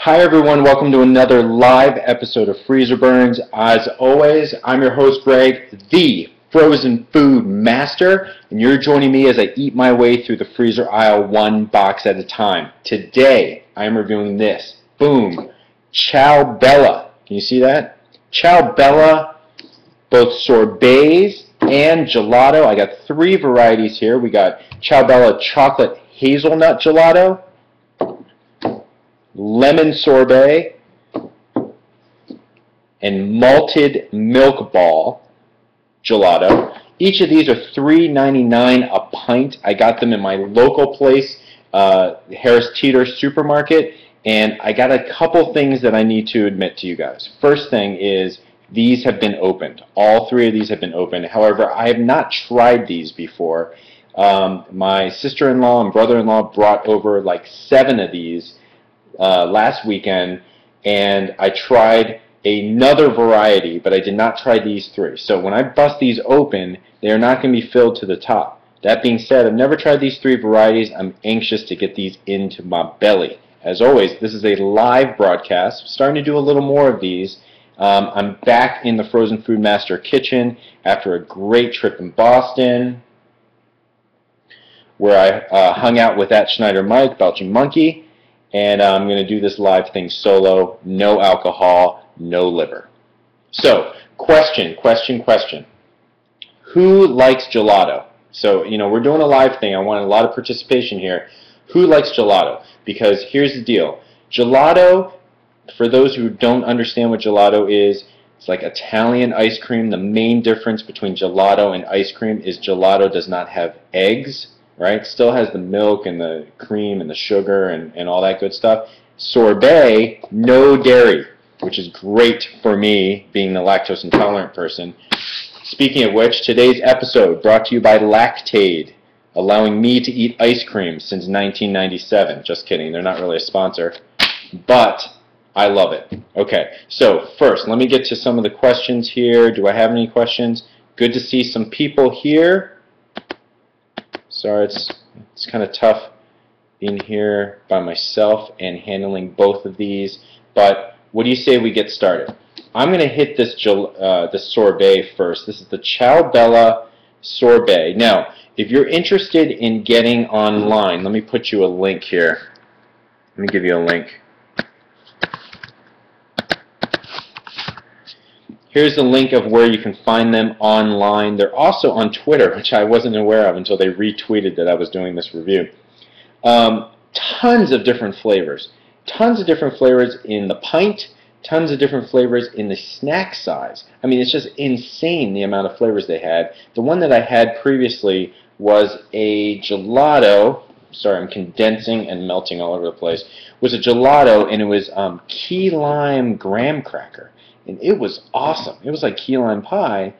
Hi everyone, welcome to another live episode of Freezerburns. As always, I'm your host Greg, the frozen food master, and you're joining me as I eat my way through the freezer aisle one box at a time. Today, I am reviewing this. Boom! Ciao Bella. Can you see that? Ciao Bella, both sorbets and gelato. I got three varieties here. We got Ciao Bella chocolate hazelnut gelato, lemon sorbet, and malted milk ball gelato. Each of these are $3.99 a pint. I got them in my local place, Harris Teeter Supermarket, and I got a couple things that I need to admit to you guys. First thing is these have been opened. All three of these have been opened. However, I have not tried these before. My sister-in-law and brother-in-law brought over like 7 of these last weekend, and I tried another variety, but I did not try these three. So when I bust these open, they are not going to be filled to the top. That being said, I've never tried these three varieties. I'm anxious to get these into my belly. As always, this is a live broadcast. I'm starting to do a little more of these. I'm back in the Frozen Food Master kitchen after a great trip in Boston, where I hung out with that Schneider Mike, Belching Monkey. And I'm going to do this live thing solo, no alcohol, no liver. So, question. Who likes gelato? So, we're doing a live thing. I want a lot of participation here. Who likes gelato? Because here's the deal. Gelato, for those who don't understand what gelato is, it's like Italian ice cream. The main difference between gelato and ice cream is gelato does not have eggs. Right? Still has the milk and the cream and the sugar and all that good stuff. Sorbet, no dairy, which is great for me, being the lactose intolerant person. Speaking of which, today's episode brought to you by Lactaid, allowing me to eat ice cream since 1997. Just kidding, they're not really a sponsor, but I love it. Okay, so first, let me get to some of the questions here. Do I have any questions? Good to see some people here. Sorry, it's kind of tough being here by myself and handling both of these, but what do you say we get started? I'm going to hit this sorbet first. This is the Ciao Bella sorbet. Now, if you're interested in getting online, let me put you a link here. Let me give you a link. Here's the link of where you can find them online. They're also on Twitter, which I wasn't aware of until they retweeted that I was doing this review. Tons of different flavors. Tons of different flavors in the pint. Tons of different flavors in the snack size. I mean, it's just insane the amount of flavors they had. The one that I had previously was a gelato. Sorry, I'm condensing and melting all over the place. It was a gelato, and it was key lime graham cracker. And it was awesome. It was like key lime pie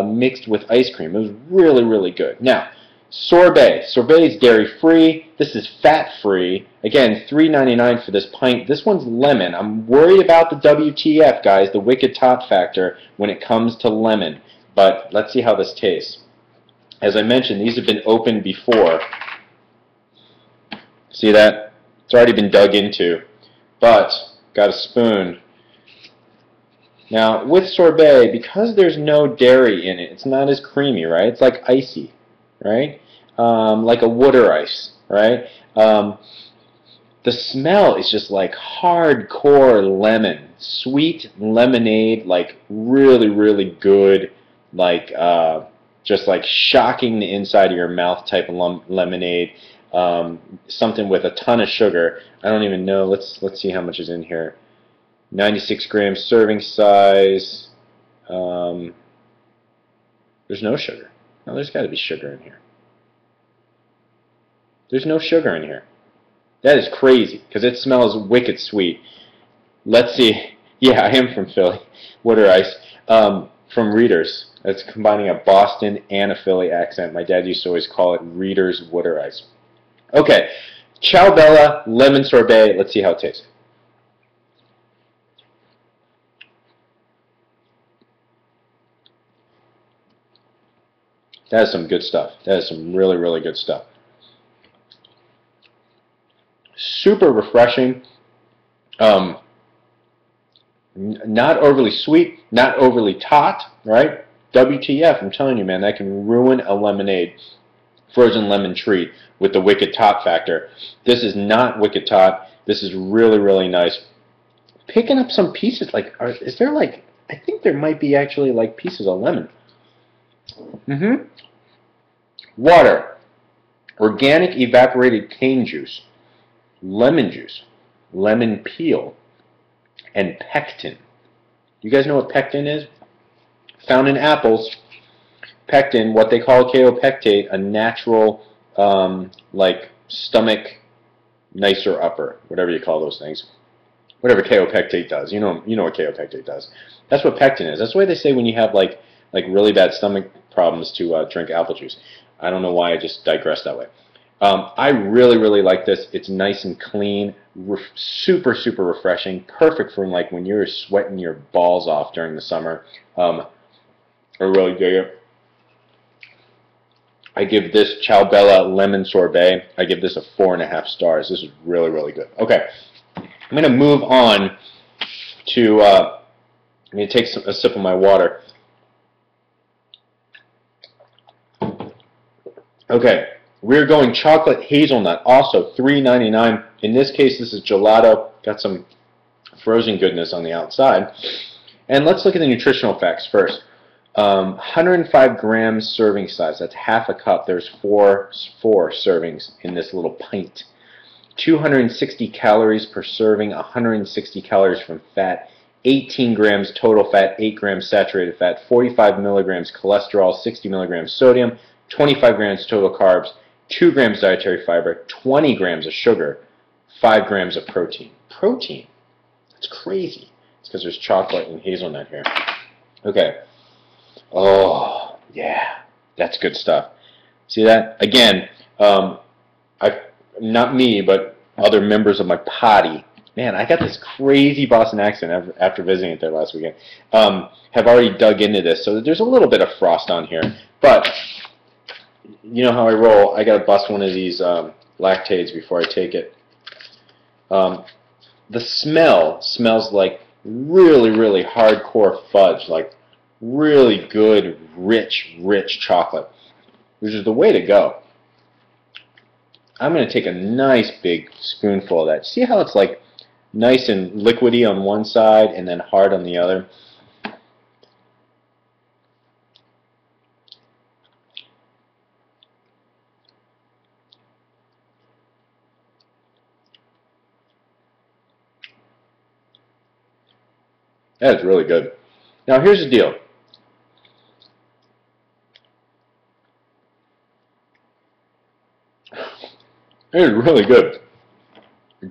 mixed with ice cream. It was really, really good. Now, sorbet. Sorbet is dairy-free. This is fat-free. Again, $3.99 for this pint. This one's lemon. I'm worried about the WTF, guys, the wicked top factor when it comes to lemon. But let's see how this tastes. As I mentioned, these have been opened before. See that? It's already been dug into. But, got a spoon. Now, with sorbet, because there's no dairy in it, it's not as creamy, right? It's like icy, right? Like a water ice, right? The smell is just like hardcore lemon. Sweet lemonade, like really, really good, like just like shocking the inside of your mouth type of lemonade. Something with a ton of sugar. I don't even know. Let's see how much is in here. 96 grams serving size. There's no sugar. No, there's got to be sugar in here. There's no sugar in here. That is crazy, because it smells wicked sweet. Let's see. Yeah, I am from Philly. Water ice. From Readers. That's combining a Boston and a Philly accent. My dad used to always call it Readers Water Ice. Okay. Ciao Bella lemon sorbet. Let's see how it tastes. That is some good stuff. That is some really, really good stuff. Super refreshing. Um, Not overly sweet, not overly tot, right? WTF, I'm telling you, man, that can ruin a lemonade. Frozen lemon treat with the wicked tot factor. This is not wicked tot. This is really, really nice. Picking up some pieces, like, is there like, I think there might be actually like pieces of lemon. Water, organic evaporated cane juice, lemon peel, and pectin. You guys know what pectin is? Found in apples. Pectin, what they call kaopectate, a natural, like, stomach nicer upper, whatever you call those things. Whatever kaopectate does. You know what kaopectate does. That's what pectin is. That's why they say when you have, like really bad stomach problems to drink apple juice. I don't know why I just digressed that way. I really, really like this. It's nice and clean, super, super refreshing, perfect for like when you're sweating your balls off during the summer. I really dig it. I give this Ciao Bella lemon sorbet, I give this a 4.5 stars. This is really, really good. Okay, I'm going to move on to, I'm going to take a sip of my water. Okay, we're going chocolate hazelnut, also $3.99. In this case, this is gelato. Got some frozen goodness on the outside. And let's look at the nutritional facts first. 105 grams serving size. That's half a cup. There's four servings in this little pint. 260 calories per serving. 160 calories from fat. 18 grams total fat. 8 grams saturated fat. 45 milligrams cholesterol. 60 milligrams sodium. 25 grams total carbs. 2 grams dietary fiber. 20 grams of sugar. 5 grams of protein. Protein? That's crazy. It's because there's chocolate and hazelnut here. Okay. Oh, yeah. That's good stuff. See that? Again, not me, but other members of my potty. Man, I got this crazy Boston accent after visiting it there last weekend. Have already dug into this, so there's a little bit of frost on here. But you know how I roll. I got to bust one of these lactades before I take it. The smell smells like really, really hardcore fudge, like really good, rich chocolate, which is the way to go. I'm going to take a nice big spoonful of that. See how it's like nice and liquidy on one side and then hard on the other? That is really good. Now here's the deal. It is really good.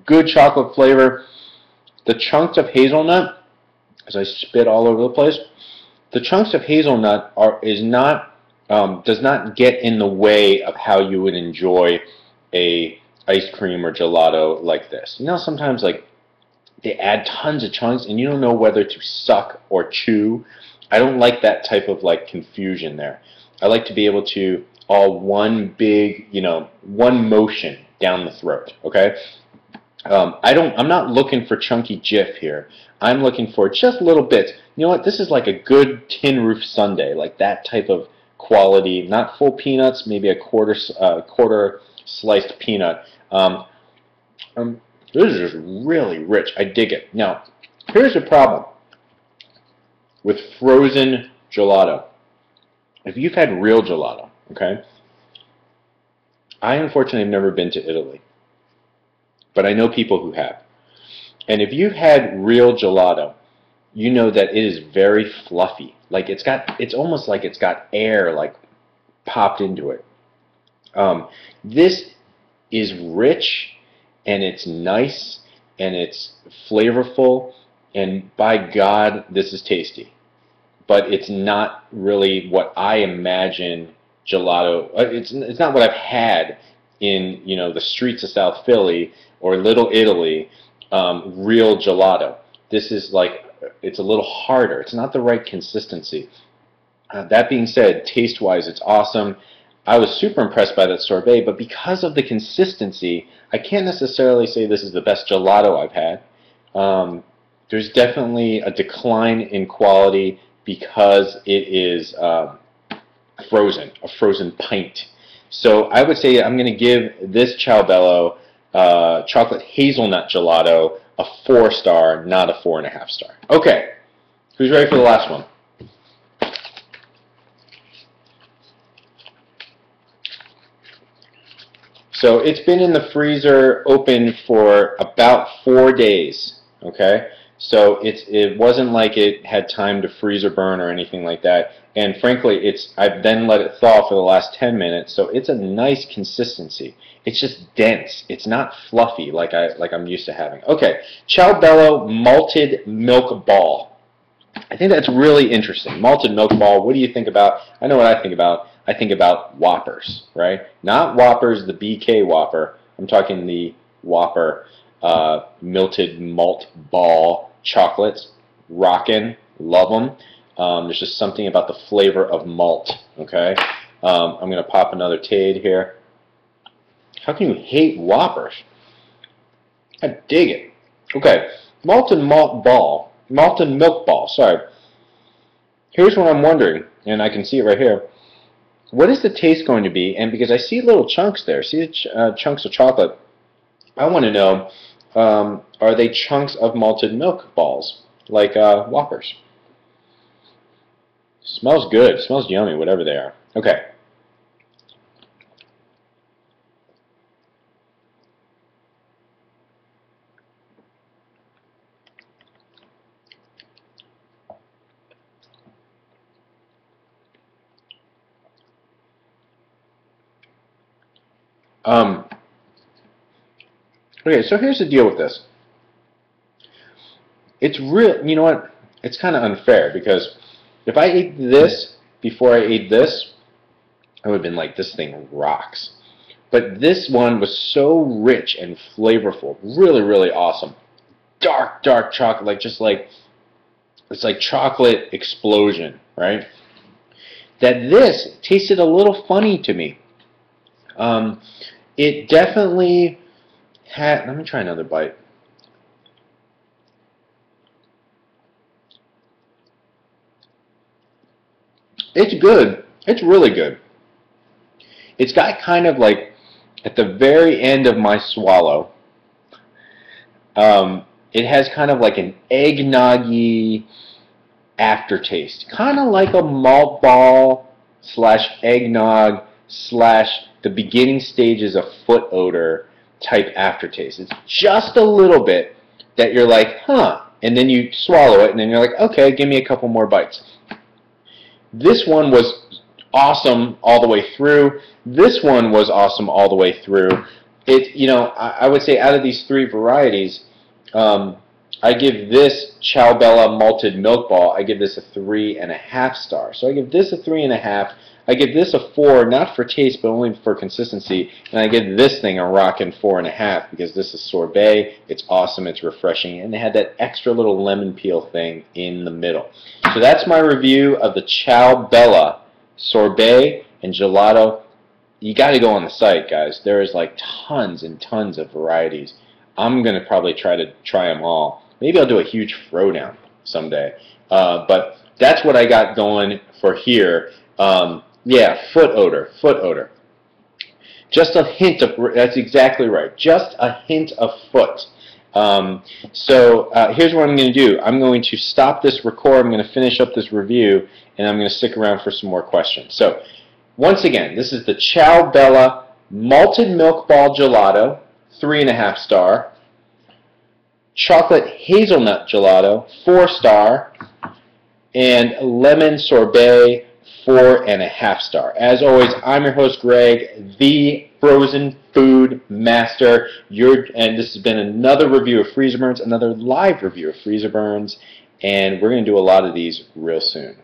Good chocolate flavor. The chunks of hazelnut, as I spit all over the place, the chunks of hazelnut does not get in the way of how you would enjoy a ice cream or gelato like this. You know, sometimes like they add tons of chunks and you don't know whether to suck or chew. I don't like that type of like confusion there. I like to be able to all one big, one motion down the throat, okay? I'm not looking for chunky Jif here. I'm looking for just little bits. You know what? This is like a good tin roof sundae, like that type of quality. Not full peanuts, maybe a quarter sliced peanut. This is just really rich. I dig it. Now, here's the problem with frozen gelato. If you've had real gelato, okay? I unfortunately have never been to Italy, but I know people who have. And if you've had real gelato, you know that it is very fluffy. Like it's almost like it's got air like popped into it. This is rich and it's nice and it's flavorful, and by God, this is tasty. But it's not really what I imagine gelato. It's not what I've had in the streets of South Philly or Little Italy. Real gelato. This is like, it's a little harder. It's not the right consistency. That being said, taste-wise, it's awesome. I was super impressed by that sorbet, but because of the consistency, I can't necessarily say this is the best gelato I've had. there's definitely a decline in quality because it is frozen, a frozen pint. So I would say I'm going to give this Ciao Bella chocolate hazelnut gelato a 4-star, not a 4.5-star. Okay, who's ready for the last one? So it's been in the freezer open for about 4 days. Okay, so it wasn't like it had time to freezer burn or anything like that. And frankly, I've then let it thaw for the last 10 minutes, so it's a nice consistency. It's just dense. It's not fluffy like I'm used to having. Okay, Ciao Bella malted milk ball. I think that's really interesting. Malted milk ball. What do you think about? I know what I think about. I think about Whoppers, right? Not Whoppers, the BK Whopper. I'm talking the Whopper melted malt ball chocolates. Rockin', love them. There's just something about the flavor of malt. Okay, I'm gonna pop another Tade here. How can you hate Whoppers? I dig it. Okay, malted milk ball. Sorry. Here's what I'm wondering, and I can see it right here. What is the taste going to be? And because I see little chunks there, see the chunks of chocolate, I want to know, are they chunks of malted milk balls, like Whoppers? Smells good. Smells yummy, whatever they are. Okay. Okay, so here's the deal with this. It's real. You know what? It's kind of unfair because if I ate this before I ate this, I would have been like, this thing rocks. But this one was so rich and flavorful, really, really awesome. Dark, dark chocolate, it's like chocolate explosion, right? That this tasted a little funny to me. It definitely had. Let me try another bite. It's good. It's really good. It's got kind of like at the very end of my swallow. It has kind of like an eggnoggy aftertaste, kind of like a malt ball slash eggnog slash the beginning stages of foot odor type aftertaste. It's just a little bit that you're like, huh, and then you swallow it, and then you're like, okay, give me a couple more bites. This one was awesome all the way through. This one was awesome all the way through. I would say out of these 3 varieties, I give this Ciao Bella malted milk ball, I give this a 3.5 star. So I give this a 3.5. I give this a 4, not for taste, but only for consistency. And I give this thing a rockin' 4.5 because this is sorbet. It's awesome. It's refreshing. And they had that extra little lemon peel thing in the middle. So that's my review of the Ciao Bella sorbet and gelato. You got to go on the site, guys. There is like tons and tons of varieties. I'm going to probably try them all. Maybe I'll do a huge throwdown someday. But that's what I got going for here. Yeah, foot odor. Just a hint of, that's exactly right, just a hint of foot. Here's what I'm going to do. I'm going to stop this record, I'm going to finish up this review, and I'm going to stick around for some more questions. So, once again, this is the Ciao Bella Malted Milk Ball Gelato, 3.5 star. Chocolate Hazelnut Gelato, 4 star. And Lemon Sorbet, 4.5 star. As always, I'm your host, Greg, the frozen food master. And this has been another review of Freezerburns, another live review of Freezerburns, and we're going to do a lot of these real soon.